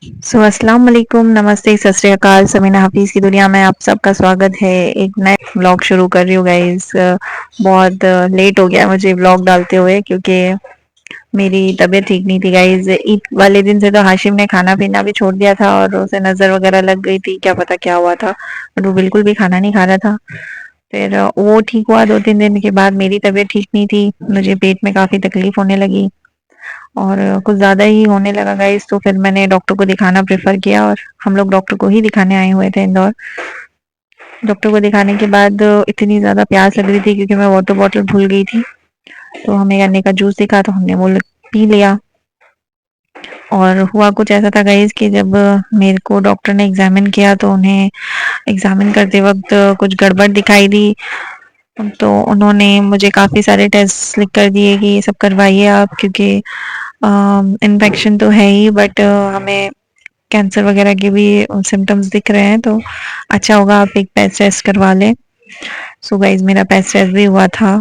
अस्सलाम वालेकुम, नमस्ते, सत श्री अकाल, समीना हफ़ीज़ की दुनिया में आप सबका स्वागत है। एक नए व्लॉग शुरू कर रही हूँ गाइज़। बहुत लेट हो गया मुझे व्लॉग डालते हुए क्योंकि मेरी तबीयत ठीक नहीं थी गाइज़। ईद वाले दिन से तो हाशिम ने खाना-पीना भी छोड़ दिया था और उसे नज़र वग़ैरह लग गई थी, क्या पता क्या हुआ था। बट वो बिल्कुल भी खाना नहीं खा रहा था। फिर वो ठीक हुआ 2-3 दिन के बाद मेरी तबीयत ठीक नहीं थी, मुझे पेट में काफ़ी तकलीफ़ होने लगी। और कुछ ज़्यादा ही होने लगा गाइस, तो फिर मैंने डॉक्टर को दिखाना प्रेफ़र किया और हम लोग डॉक्टर को ही दिखाने आए हुए थे इंदौर। डॉक्टर को दिखाने के बाद इतनी ज़्यादा प्यास लग रही थी क्योंकि मैं वाटर बॉटल भूल गई थी, तो हमें गन्ने का जूस दिखा तो हमने वो पी लिया। और हुआ कुछ ऐसा था गाइस कि जब मेरे को डॉक्टर ने एग्ज़ामिन किया तो उन्हें एग्ज़ामिन करते वक़्त कुछ गड़बड़ दिखाई दी। तो उन्होंने मुझे काफ़ी सारे टेस्ट लिख कर दिए कि ये सब करवाइए आप, क्योंकि इन्फेक्शन तो है ही बट हमें कैंसर वगैरह के भी सिम्टम्स दिख रहे हैं, तो अच्छा होगा आप एक पैच टेस्ट करवा लें। सो गाइस मेरा पैच टेस्ट भी हुआ था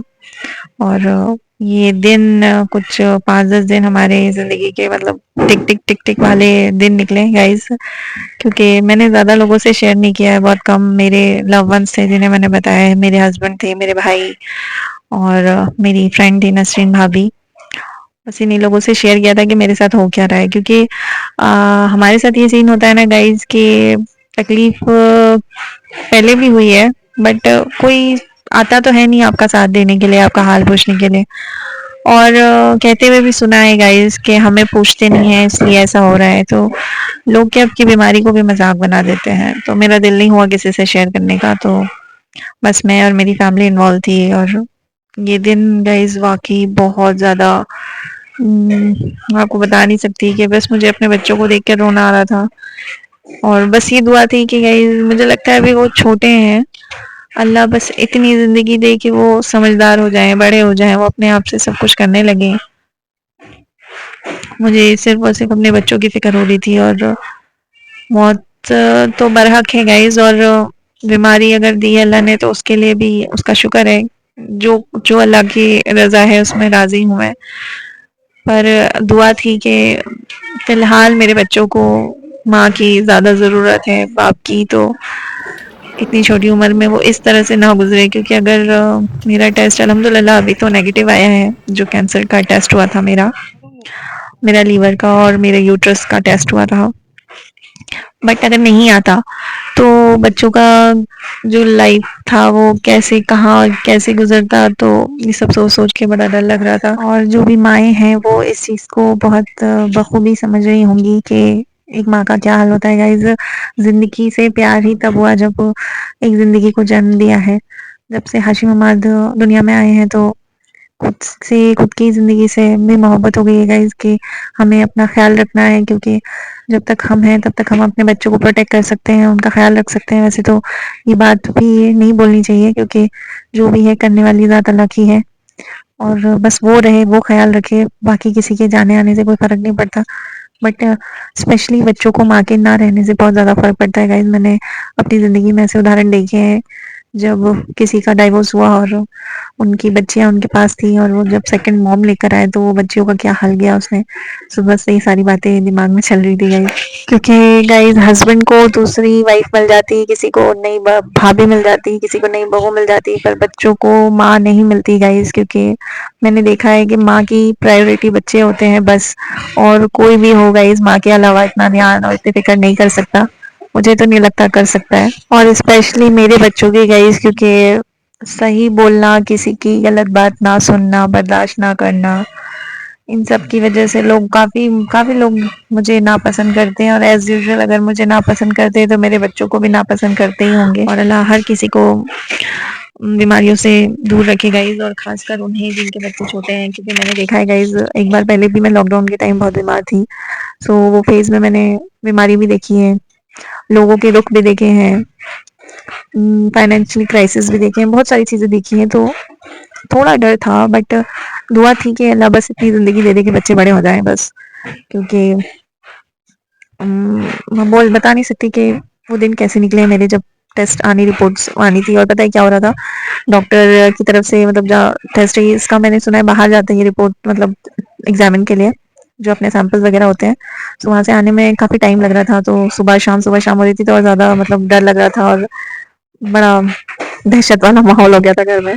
और ये दिन कुछ 5-10 दिन हमारे ज़िंदगी के मतलब टिक टिक टिक टिक वाले दिन निकले गाइस, क्योंकि मैंने ज़्यादा लोगों से शेयर नहीं किया है। बहुत कम मेरे लव वंस थे जिन्हें मैंने बताया है। मेरे हस्बैंड थे, मेरे भाई और मेरी फ्रेंड थी नसरीन भाभी। बस इन्हीं लोगों से शेयर किया था कि मेरे साथ हो क्या रहा है, क्योंकि हमारे साथ ये सीन होता है ना गाइस कि तकलीफ पहले भी हुई है बट कोई आता तो है नहीं आपका साथ देने के लिए, आपका हाल पूछने के लिए। और कहते हुए भी सुना है गाइस कि हमें पूछते नहीं है इसलिए ऐसा हो रहा है, तो लोग क्या आपकी बीमारी को भी मजाक बना देते हैं। तो मेरा दिल नहीं हुआ किसी से शेयर करने का, तो बस मैं और मेरी फैमिली इन्वॉल्व थी। और ये दिन गाइस वाकई बहुत ज़्यादा मैं आपको बता नहीं सकती कि बस मुझे अपने बच्चों को देख कर रोना आ रहा था। और बस ये दुआ थी कि गाइस मुझे लगता है अभी वो छोटे हैं, अल्लाह बस इतनी ज़िंदगी दे कि वो समझदार हो जाएँ, बड़े हो जाएँ, वो अपने आप से सब कुछ करने लगें। मुझे सिर्फ़ और सिर्फ़ अपने बच्चों की फ़िक्र हो रही थी। और मौत तो बरहक है गाइस, और बीमारी अगर दी है अल्लाह ने तो उसके लिए भी उसका शुक्र है। जो जो अल्लाह की रज़ा है उसमें राज़ी हूँ मैं। पर दुआ थी कि फ़िलहाल मेरे बच्चों को माँ की ज़्यादा ज़रूरत है, बाप की तो इतनी छोटी उम्र में वो इस तरह से ना गुज़रे, क्योंकि अगर मेरा टेस्ट अल्हम्दुलिल्लाह अभी तो नेगेटिव आया है, जो कैंसर का टेस्ट हुआ था मेरा, मेरा लीवर का और मेरे यूट्रस का टेस्ट हुआ था। बट अगर नहीं आता तो बच्चों का जो लाइफ था वो कैसे कहाँ कैसे गुजरता, तो ये सब सोच सोच के बड़ा डर लग रहा था। और जो भी माएँ हैं वो इस चीज़ को बहुत बखूबी समझ रही होंगी कि एक माँ का क्या हाल होता है गाइस। ज़िंदगी से प्यार ही तब हुआ जब एक ज़िंदगी को जन्म दिया है। जब से हाशिम अमाद दुनिया में आए हैं तो खुद से, खुद की ज़िंदगी से भी मोहब्बत हो गई है गाइस कि हमें अपना ख़्याल रखना है, क्योंकि जब तक हम हैं तब तक हम अपने बच्चों को प्रोटेक्ट कर सकते हैं, उनका ख़्याल रख सकते हैं। वैसे तो ये बात भी नहीं बोलनी चाहिए क्योंकि जो भी है करने वाली ज़ात अल्लाह की है, और बस वो रहे, वो ख़्याल रखे, बाकी किसी के जाने आने से कोई फ़र्क नहीं पड़ता। बट स्पेशली बच्चों को माँ के ना रहने से बहुत ज़्यादा फ़र्क पड़ता है गाइस। मैंने अपनी ज़िंदगी में ऐसे उदाहरण देखे हैं, जब किसी का डाइवोर्स हुआ और उनकी बच्चियाँ उनके पास थी और वो जब सेकंड मॉम लेकर आए तो वो बच्चियों का क्या हाल किया उसने। सुबह से ये सारी बातें दिमाग में चल रही थी गाइस, क्योंकि गाइस हस्बैंड को दूसरी वाइफ मिल जाती, किसी को नई भाभी मिल जाती, किसी को नई बहू मिल जाती, पर बच्चों को माँ नहीं मिलती गाइस। क्योंकि मैंने देखा है कि माँ की प्रायोरिटी बच्चे होते हैं बस, और कोई भी हो गाइस माँ के अलावा इतना ध्यान और इतनी फिक्र नहीं कर सकता। मुझे तो नहीं लगता कर सकता है, और स्पेशली मेरे बच्चों की गाइस, क्योंकि सही बोलना, किसी की गलत बात ना सुनना, बर्दाश्त ना करना, इन सब की वजह से लोग काफ़ी काफ़ी लोग मुझे नापसंद करते हैं। और एज़ यूजुअल अगर मुझे नापसंद करते हैं तो मेरे बच्चों को भी नापसंद करते ही होंगे। और अल्लाह हर किसी को बीमारियों से दूर रखे गाइस, और ख़ासकर उन्हें जिनके बच्चे छोटे हैं, क्योंकि मैंने देखा है गाइस एक बार पहले भी मैं लॉकडाउन के टाइम बहुत बीमार थी। सो वो फ़ेज़ में मैंने बीमारी भी देखी है, लोगों के दुःख भी देखे हैं, फाइनेंशियल क्राइसिस भी देखे हैं, बहुत सारी चीज़ें देखी हैं। तो थोड़ा डर था बट दुआ थी कि अल्लाह बस इतनी ज़िंदगी दे दे कि बच्चे बड़े हो जाएँ बस। क्योंकि मैं बोल बता नहीं सकती कि वो दिन कैसे निकले मेरे, जब टेस्ट आनी, रिपोर्ट्स आनी थी। और पता है क्या हो रहा था, डॉक्टर की तरफ से मतलब जहाँ टेस्ट है इसका मैंने सुना है बाहर जाते हैं ये रिपोर्ट, मतलब एग्जामिन के लिए जो अपने सैंपल्स वगैरह होते हैं। तो वहाँ से आने में काफ़ी टाइम लग रहा था, तो सुबह शाम हो रही थी, तो और ज़्यादा मतलब डर लग रहा था और बड़ा दहशत वाला माहौल हो गया था घर में।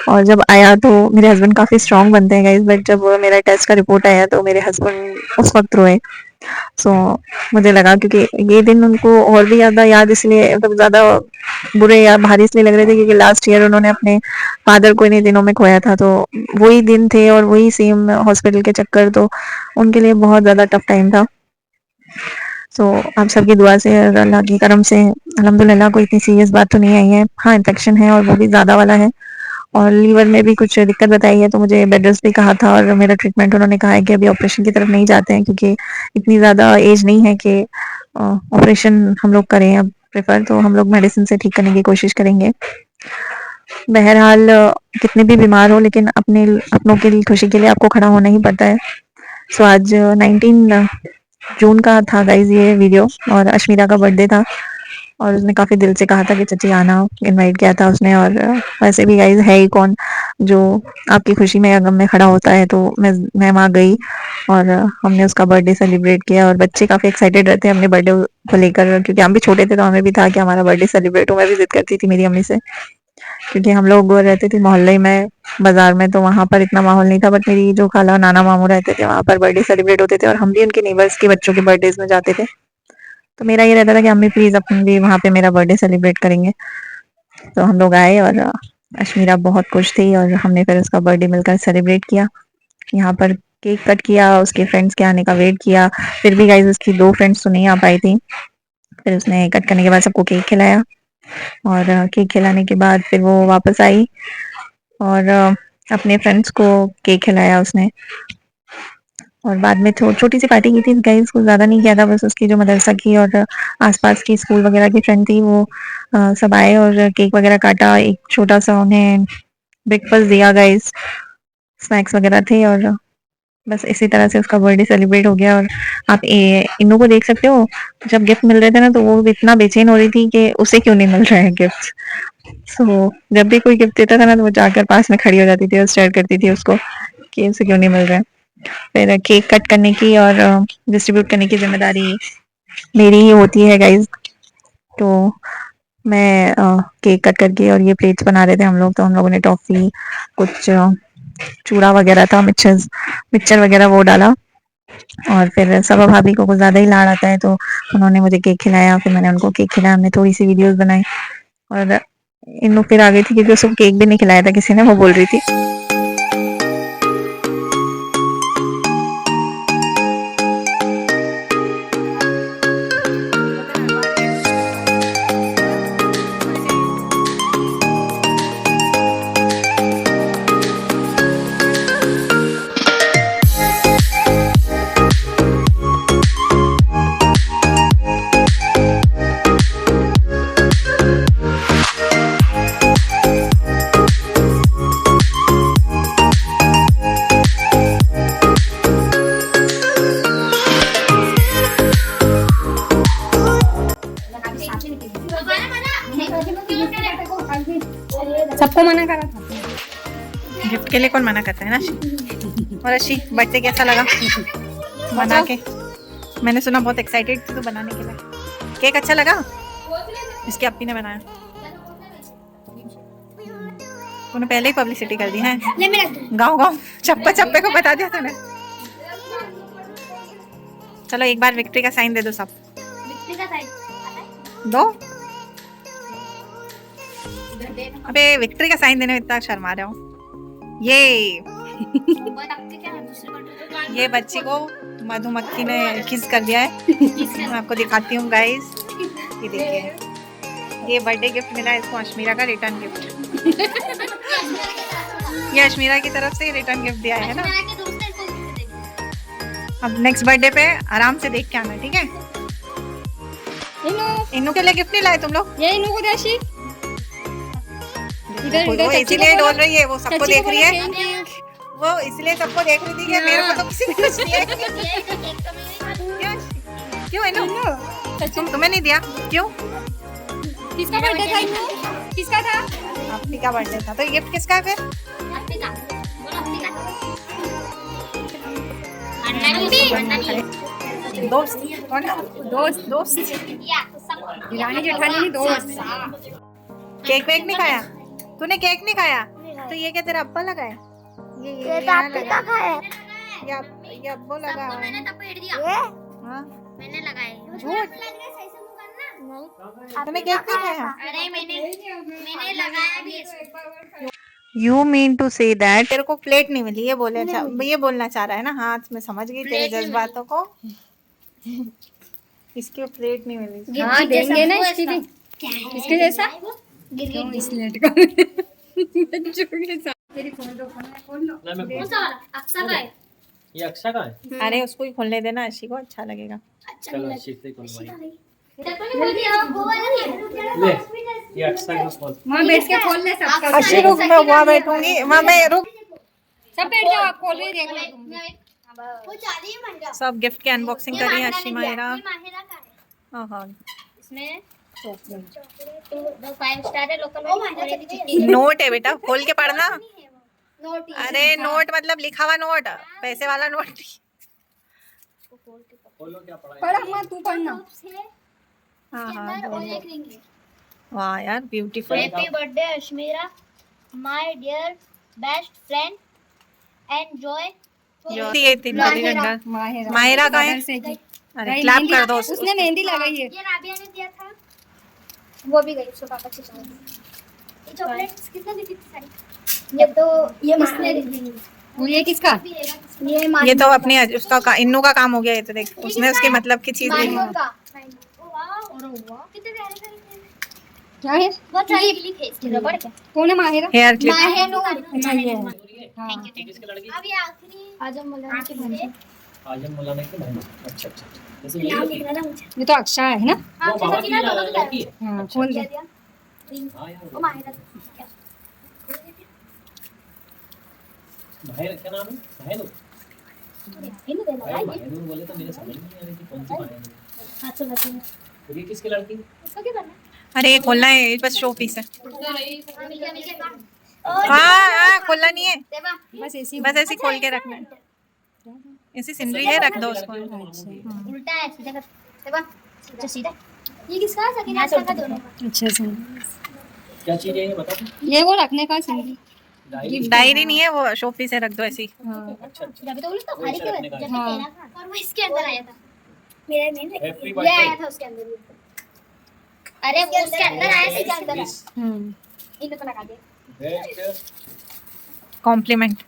और जब आया तो मेरे हस्बैंड काफ़ी स्ट्रॉन्ग बनते हैं गाइस, बट जब मेरा टेस्ट का रिपोर्ट आया तो मेरे हस्बैंड उस वक़्त रोए। सो मुझे लगा, क्योंकि ये दिन उनको और भी ज़्यादा याद इसलिए मतलब ज़्यादा बुरे या भारी इसलिए लग रहे थे, क्योंकि लास्ट ईयर उन्होंने अपने फादर को इन्हीं दिनों में खोया था। तो वही दिन थे और वही सेम हॉस्पिटल के चक्कर, तो उनके लिए बहुत ज़्यादा टफ टाइम था। सो आप सबकी दुआ से और अल्लाह की करम से अल्हम्दुलिल्लाह कोई इतनी सीरियस बात तो नहीं आई है। हाँ, इन्फेक्शन है और वो भी ज़्यादा वाला है, और लीवर में भी कुछ दिक्कत बताई है, तो मुझे बेड रेस्ट भी कहा था, और मेरा ट्रीटमेंट उन्होंने कहा है कि अभी ऑपरेशन की तरफ नहीं जाते हैं, क्योंकि इतनी ज़्यादा एज नहीं है कि ऑपरेशन हम लोग करें अब प्रेफर, तो हम लोग मेडिसिन से ठीक करने की कोशिश करेंगे। बहरहाल कितने भी बीमार हो, लेकिन अपनों के लिए खुशी के लिए आपको खड़ा होना ही पड़ता है। सो आज 19 जून का था गाइज ये वीडियो, और अश्मीरा का बर्थडे था, और उसने काफ़ी दिल से कहा था कि चची आना, इनवाइट किया था उसने। और वैसे भी गाइज है ही कौन जो आपकी खुशी में या गम में खड़ा होता है, तो मैं वहाँ गई और हमने उसका बर्थडे सेलिब्रेट किया, और बच्चे काफ़ी एक्साइटेड रहते हैं अपने बर्थडे को लेकर, क्योंकि हम भी छोटे थे तो हमें भी था कि हमारा बर्थडे सेलिब्रेट हो। मैं भी जिद करती थी मेरी अम्मी से, क्योंकि हम लोग रहते थे मोहल्ले में, बाजार में, तो वहाँ पर इतना माहौल नहीं था, बट मेरी जो खाला नाना मामू रहते थे वहाँ पर बर्थडे सेलिब्रेट होते थे, और हम भी उनके नेबर्स के बच्चों के बर्थडेज में जाते थे। तो मेरा ये रहता था कि अम्मी प्लीज़ अपन भी वहाँ पे मेरा बर्थडे सेलिब्रेट करेंगे। तो हम लोग आए, और अश्मीरा बहुत खुश थी, और हमने फिर उसका बर्थडे मिलकर सेलिब्रेट किया। यहाँ पर केक कट किया, उसके फ्रेंड्स के आने का वेट किया। फिर भी गाइज उसकी 2 फ्रेंड्स तो नहीं आ पाई थी। फिर उसने कट करने के बाद सबको केक खिलाया, और केक खिलाने के बाद फिर वो वापस आई, और अपने फ्रेंड्स को केक खिलाया उसने। और बाद में छोटी सी पार्टी की थी गाइस, कुछ ज़्यादा नहीं किया था, बस उसकी जो मदरसा की और आसपास की स्कूल वगैरह की फ्रेंड थी वो सब आए और केक वगैरह काटा, एक छोटा सा उन्हें ब्रेकफास्ट दिया गाइस, स्नैक्स वगैरह थे, और बस इसी तरह से उसका बर्थडे सेलिब्रेट हो गया। और आप इन्नू को देख सकते हो, जब गिफ्ट मिल रहे थे ना तो वो इतना बेचैन हो रही थी कि उसे क्यों नहीं मिल रहे हैं गिफ्ट। सो जब भी कोई गिफ्ट देता था ना तो वो जाकर पास में खड़ी हो जाती थी और स्टेयर करती थी उसको कि उसे क्यों नहीं मिल रहा है। फिर केक कट करने की और डिस्ट्रीब्यूट करने की जिम्मेदारी मेरी ही होती है गाइज। तो मैं केक कट करके और ये प्लेट्स बना रहे थे हम लोग, तो हम लोगों ने टॉफी, कुछ चूड़ा वगैरह था, मिक्सचर वगैरह वो डाला, और फिर सबा भाभी को कुछ ज़्यादा ही लाड़ आता है तो उन्होंने मुझे केक खिलाया, फिर मैंने उनको केक खिलाया, हमने थोड़ी सी वीडियोस बनाई, और इन्नू फिर आ गई थी क्योंकि उसको केक भी नहीं खिलाया था किसी ने, वो बोल रही थी। सबको मना करा था, गिफ्ट के लिए कौन मना करता है ना। और अच्छी बर्थडे कैसा लगा बना के? मैंने सुना बहुत एक्साइटेड थी तो बनाने के लिए। केक अच्छा लगा? इसकी अपनी ने बनाया, तूने पहले ही पब्लिसिटी कर दी है। गाँव चप्पे को बता दिया तूने। चलो एक बार विक्ट्री का साइन दे दो सब। विक्ट्री का साइन दो। अबे विक्ट्री का साइन देने में इतना शर्मा रहे हो। ये बच्ची को मधुमक्खी ने किस कर दिया है। मैं आपको दिखाती हूँ गाइस, ये देखिए, ये बर्थडे गिफ्ट मिला है इसको अश्मीरा का, रिटर्न गिफ्ट। ये अश्मीरा की तरफ से रिटर्न गिफ्ट दिया है ना। अब नेक्स्ट बर्थडे पे आराम से देख के आना, ठीक है? इन्नू के लिए गिफ्ट नहीं लाए तुम लोग? ये इन्नू को देशी वो इसीलिए डोल रही है, वो सबको देख रही है, वो इसलिए सबको देख रही थी कि मेरे को तो किसी ने कुछ नहीं दिया। क्यों इन्नू? तुम्हें नहीं दिया क्यों? किसका बर्थडे था इन्नू? किसका था? आपकी का बर्थडे था, तो गिफ्ट किसका है फिर? दोस्त कौन? दोस्त दोस्त रानी जेठानी दोस्त केक वेक नहीं खाया? तूने केक नहीं खाया? तो ये क्या तेरा अब्बा लगा है? ये यहाँ लगा है। ये अब्बो लगा है। हाँ? मैंने लगाए झूठ। तूने केक नहीं खाया? अरे मैंने लगाया भी इसको You mean to say that तेरे को प्लेट नहीं मिली, ये बोलना चाह रहा है ना। हाँ मैं समझ गई तेरे जज्बातों को। इसकी प्लेट नहीं मिली। हाँ देंगे ना इसकी भी इसके जैसा स्लेट का कौन सा वाला अक्सर का है ये अक्षा का है। अरे उसको ही खोलने देना, अशी को अच्छा लगेगा। चलो अच्छी से खुलवाई। बोल दिया वो वाला नहीं ले ये अक्षा का खोल। वहाँ बैठ के खोल ले सबका अशी रुक, मैं वहाँ बैठूंगी, वहाँ मैं रुक। सब बैठ जाओ आप खोल रही देख लो तुम भी। वो चाली ही बन गया सब गिफ्ट की अनबॉक्सिंग करी है अशी माहिरा। माहिरा का है हाँ इसमें दो 5 स्टार है लोकल वाली नोट है बेटा, खोल के पढ़ना। नोट अरे नोट मतलब लिखा हुआ नोट, पैसे वाला नोट नहीं। खोलो क्या पड़ा है? पढ़ अम्मा तू पढ़ना हाँ और एक रिंग है वाह यार beautiful. Happy birthday Ashmira my dear best friend enjoy ये थी गंगा माहिरा का है। से जी अरे क्लैप कर दो उसको। उसने मेहंदी लगाई है ये राबिया ने दिया था वो भी गई उसको पापा से ये चॉकलेट्स किसने दी थी सारी ये तो ये इसने दी थी वो ये किसका ये तो अपनी उसका इन्नू का काम हो गया। ये तो देख उसने उसके मतलब की चीज दी। मैंगो का वाओ कितने प्यारे प्यारे क्या है बहुत सारी क्लिप है इसके रबड़ के कौन है माहिरा हेयर क्लिप। अच्छा ये थैंक यू किसके लड़की? अब ये आखिरी आजम मौलाना की बहन आजम मौलाना की बहन। अच्छा अच्छा। जैसे ये नाम होती लिखना है। ना मुझे ये तो अक्षा है ना हां वो मामा की सकीना दोनों की लड़की है। हाँ खोल दे दिया हाँ यार वो माहिरा क्या भाई क्या नाम है? भाई इन्हें देना भाई है भाई बोले तो मेरे समझ में नहीं आ रही थी कौन सी भाई है। हां चलो चलो तो ये किसकी लड़की? इसको क्या करना अरे ये खोलना है, ये बस शो पीस है। है मिल गया हाँ खोलना नहीं है, देवा बस ऐसी बस ऐसे खोल के रखना है। ऐसी सिनरी है, रख दो उसको। उल्टा है सीधा कर देवा अच्छा सीधा ये किसका है सकीना का दोनों का अच्छा से क्या चीज है ये बता तू? ये वो रखने का सिंगी डायरी। डायरी नहीं है वो, शो पीस है, रख दो ऐसी। अच्छा अच्छा। जब तो बोले तो भारी क्यों है जब हाँ। तेरा था और वो इसके अंदर आया था मेरा नहीं हैप्पी ये आया बर्थडे। था उसके अंदर भी अरे वो उसके अंदर आया इसके अंदर है इनको तो लगा दे बेस्ट कॉम्प्लीमेंट।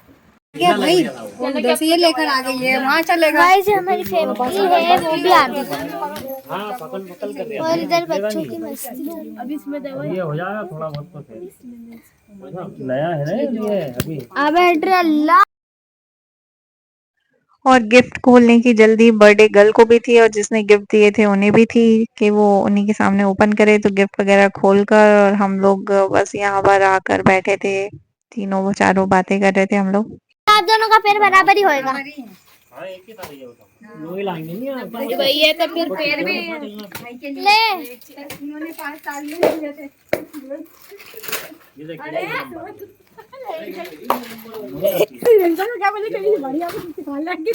क्या भाई उधर से ये लेकर आ गई है वहाँ चलेगा गाइस हमारी फैमिली है वो भी आ गई हाँ पकड़ पकड़ कर रहे और इधर बच्चों की मस्ती है अभी इसमें दवा ये हो जाएगा थोड़ा बहुत तो फिर। नया है ना ये अभी। अबे अल्लाह और गिफ्ट खोलने की जल्दी बर्थडे गर्ल को भी थी और जिसने गिफ्ट दिए थे उन्हें भी थी कि वो उन्हीं के सामने ओपन करे। तो गिफ्ट वगैरह खोलकर और हम लोग बस यहाँ पर आकर बैठे थे, तीनों वो चारों बातें कर रहे थे हम लोग। आप दोनों का पैर बराबर ही होएगा हाँ एक ही था ये बताओ। वो ही लाएंगे नहीं आप। वही है तो फिर पैर भी ले उन्होंने 5 साल में लिए थे ये देखिए क्या बोले कहीं बढ़िया कुछ सिखा लेंगे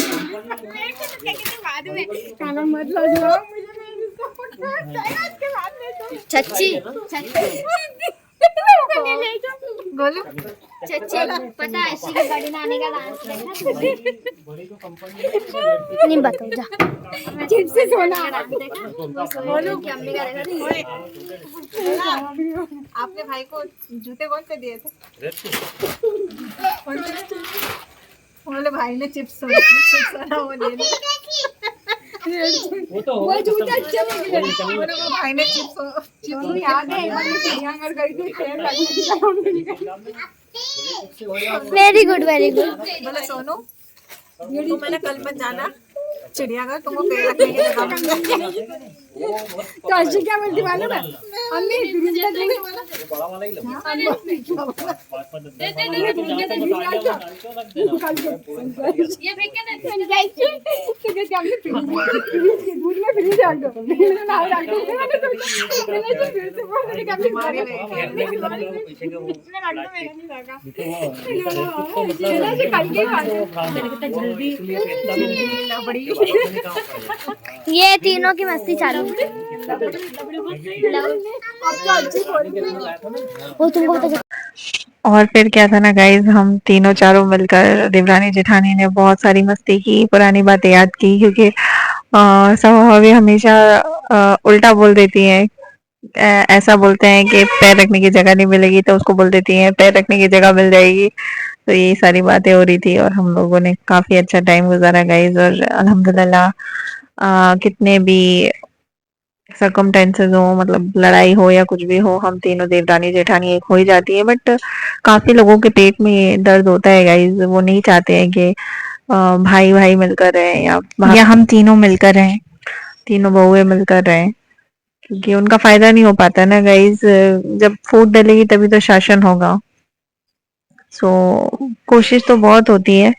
बाद में खाना मत लो जाओ मुझे नहीं इसके बाद में तो चच्ची बोलो चच्ची पता है इसी की गाड़ी में आने का डांस देखा बड़ी को कंपनी नहीं बताओ जा चिप्स से सोना बोलो कि अम्मी का देखा आपने भाई को जूते कौन से दिए थे? बोले भाई ने चिप्स वाला वो दे दिया। वो तो वो जूते अच्छे लगे बोले वो भाई ने चिप्स याद है एक बार मैं चिड़ियाघर गई थी पेड़ लगने वेरी गुड वेरी गुड बोले सोनू तो मैंने कल मत जाना चिड़ियाघर, तुमको पेड़ रखने की जगह मिल जाएगी। तो अर्शी क्या बोलती मालूम है, अम्मी फ्रिज में दूध बड़ा वाला ही लगा ये फेंक के दे। दूध में फ्रिज डाल दो, मैंने नाव डाल दो, मैंने तो फिर से बोल रही कि अम्मी पीछे के वो ये तीनों की मस्ती चालू है। वो तुमको पता और फिर क्या था ना गाइज, हम तीनों चारों मिलकर देवरानी जेठानी ने बहुत सारी मस्ती की, पुरानी बातें याद की, क्योंकि सभी हमेशा उल्टा बोल देती हैं। ऐसा बोलते हैं कि पैर रखने की जगह नहीं मिलेगी, तो उसको बोल देती हैं पैर रखने की जगह मिल जाएगी। तो ये सारी बातें हो रही थी और हम लोगों ने काफी अच्छा टाइम गुजारा गाइज। और अल्हम्दुलिल्लाह कितने भी सर्कमटेंसेस हो, मतलब लड़ाई हो या कुछ भी हो, हम तीनों देवरानी जेठानी एक हो ही जाती है। बट काफी लोगों के पेट में दर्द होता है गाइज, वो नहीं चाहते हैं कि भाई भाई मिलकर रहें या हम तीनों मिलकर रहें, तीनों बहुएं मिलकर रहें, क्योंकि उनका फायदा नहीं हो पाता ना गाइज। जब फूट डलेगी तभी तो शासन होगा। सो कोशिश तो बहुत होती है,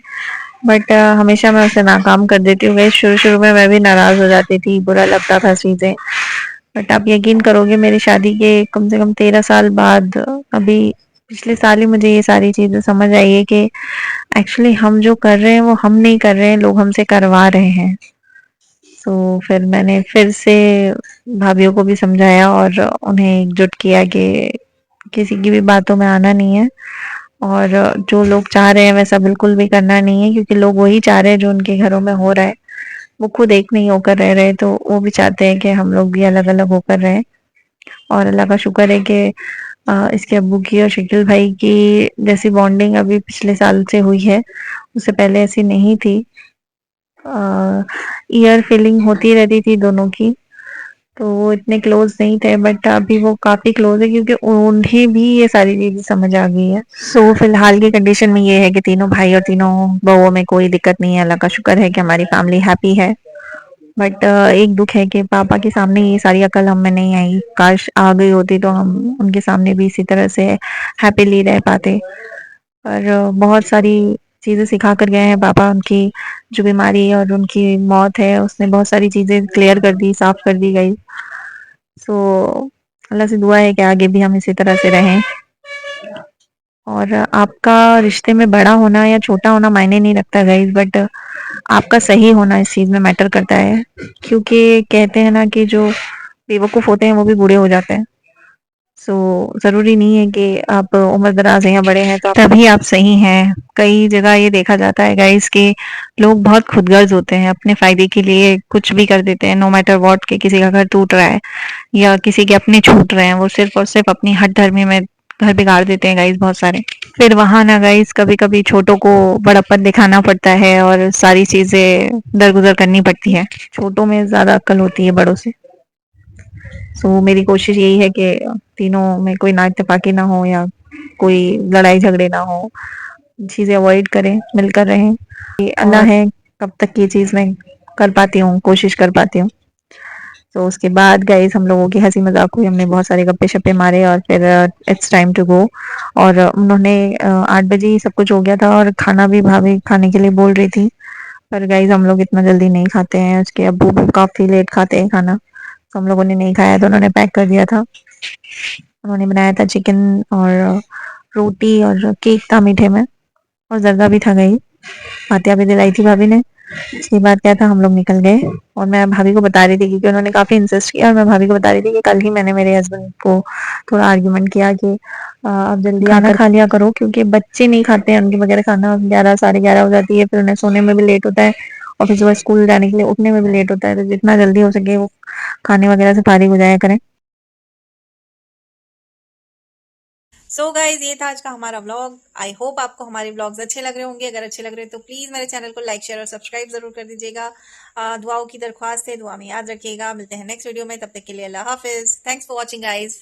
बट हमेशा मैं उसे नाकाम कर देती हूँ गाइज। शुरू शुरू में मैं भी नाराज हो जाती थी, बुरा लगता था चीजें, बट आप यकीन करोगे मेरी शादी के कम से कम 13 साल बाद, अभी पिछले साल ही मुझे ये सारी चीजें समझ आई है कि एक्चुअली हम जो कर रहे हैं वो हम नहीं कर रहे हैं, लोग हमसे करवा रहे हैं। तो फिर मैंने फिर से भाभीियों को भी समझाया और उन्हें एकजुट किया कि किसी की भी बातों में आना नहीं है, और जो लोग चाह रहे हैं वैसा बिल्कुल भी करना नहीं है, क्योंकि लोग वही चाह रहे हैं जो उनके घरों में हो रहा है। वो खुद एक नहीं होकर रह रहे, तो वो भी चाहते हैं कि हम लोग भी अलग अलग होकर रहें। और अल्लाह का शुक्र है कि इसके अब्बू की और शकील भाई की जैसी बॉन्डिंग अभी पिछले साल से हुई है, उससे पहले ऐसी नहीं थी। ईयर फीलिंग होती रहती थी दोनों की, तो वो इतने क्लोज नहीं थे, बट अभी वो काफी क्लोज है, क्योंकि उन्हें भी ये सारी चीजें समझ आ गई है। सो फिलहाल की कंडीशन में ये है कि तीनों भाई और तीनों बहुओं में कोई दिक्कत नहीं है, अल्लाह का शुक्र है कि हमारी फैमिली हैप्पी है। बट एक दुख है कि पापा के सामने ये सारी अकल हम में नहीं आई, काश आ गई होती तो हम उनके सामने भी इसी तरह से हैप्पीली रह पाते। पर बहुत सारी चीजें सिखा कर गए हैं पापा। उनकी जो बीमारी और उनकी मौत है उसने बहुत सारी चीजें क्लियर कर दी, साफ कर दी गई। सो अल्लाह से दुआ है कि आगे भी हम इसी तरह से रहें। और आपका रिश्ते में बड़ा होना या छोटा होना मायने नहीं रखता गाइज, बट आपका सही होना इस चीज में मैटर करता है, क्योंकि कहते हैं ना कि जो बेवकूफ होते हैं वो भी बूढ़े हो जाते हैं। सो जरूरी नहीं है कि आप उम्र दराज हैं या बड़े हैं तो तभी आप सही हैं। कई जगह ये देखा जाता है गाइस कि लोग बहुत खुदगर्ज होते हैं, अपने फायदे के लिए कुछ भी कर देते हैं, नो मैटर व्हाट। के किसी का घर टूट रहा है या किसी के अपने छूट रहे हैं, वो सिर्फ और सिर्फ अपनी हठ धर्मी में घर बिगाड़ देते हैं गाइस बहुत सारे। फिर वहां ना गाइस कभी कभी छोटों को बड़प्पन दिखाना पड़ता है और सारी चीजें दरगुजर करनी पड़ती है। छोटों में ज्यादा अक्ल होती है बड़ों से। सो मेरी कोशिश यही है कि तीनों में कोई ना इत्तेफाकी ना हो या कोई लड़ाई झगड़े ना हो, चीजें अवॉइड करें, मिलकर रहें। ये अल्लाह है कब तक ये चीज मैं कर पाती हूँ, कोशिश कर पाती हूँ। तो उसके बाद गाइस हम लोगों की हंसी मजाक हुई, हमने बहुत सारे गप्पे शप्पे मारे और फिर इट्स टाइम टू गो। और उन्होंने 8 बजे ही सब कुछ हो गया था और खाना भी भाभी खाने के लिए बोल रही थी, पर गाइस हम लोग इतना जल्दी नहीं खाते हैं, उसके अब्बू भी काफी लेट खाते हैं खाना, तो हम लोगों ने नहीं खाया, तो उन्होंने पैक कर दिया था। उन्होंने बनाया था चिकन और रोटी और केक था मीठे में, और जर्दा भी था गई, फातिया भी दिलाई थी भाभी ने। उसके बाद क्या था, हम लोग निकल गए और मैं भाभी को बता रही थी, क्योंकि उन्होंने काफी इंसिस्ट किया, और मैं भाभी को बता रही थी कि कल ही मैंने मेरे हस्बैंड को थोड़ा आर्ग्यूमेंट किया कि आप जल्दी खाना खा लिया करो, क्योंकि बच्चे नहीं खाते हैं, उनके वगैरह खाना 11 साढ़े 11 हो जाती है, फिर उन्हें सोने में भी लेट होता है और फिर सुबह स्कूल जाने के लिए उठने में भी लेट होता है, तो जितना जल्दी हो सके वो खाने वगैरह से फारिग हो जाया करें। सो गाइज ये था आज का हमारा व्लॉग। आई होप आपको हमारे व्लॉग्स अच्छे लग रहे होंगे। अगर अच्छे लग रहे हैं तो प्लीज मेरे चैनल को लाइक शेयर और सब्सक्राइब जरूर कर दीजिएगा। दुआओं की दरख्वास्त है, दुआ में याद रखिएगा। मिलते हैं नेक्स्ट वीडियो में, तब तक के लिए अल्लाह हाफिज। Thanks for watching guys.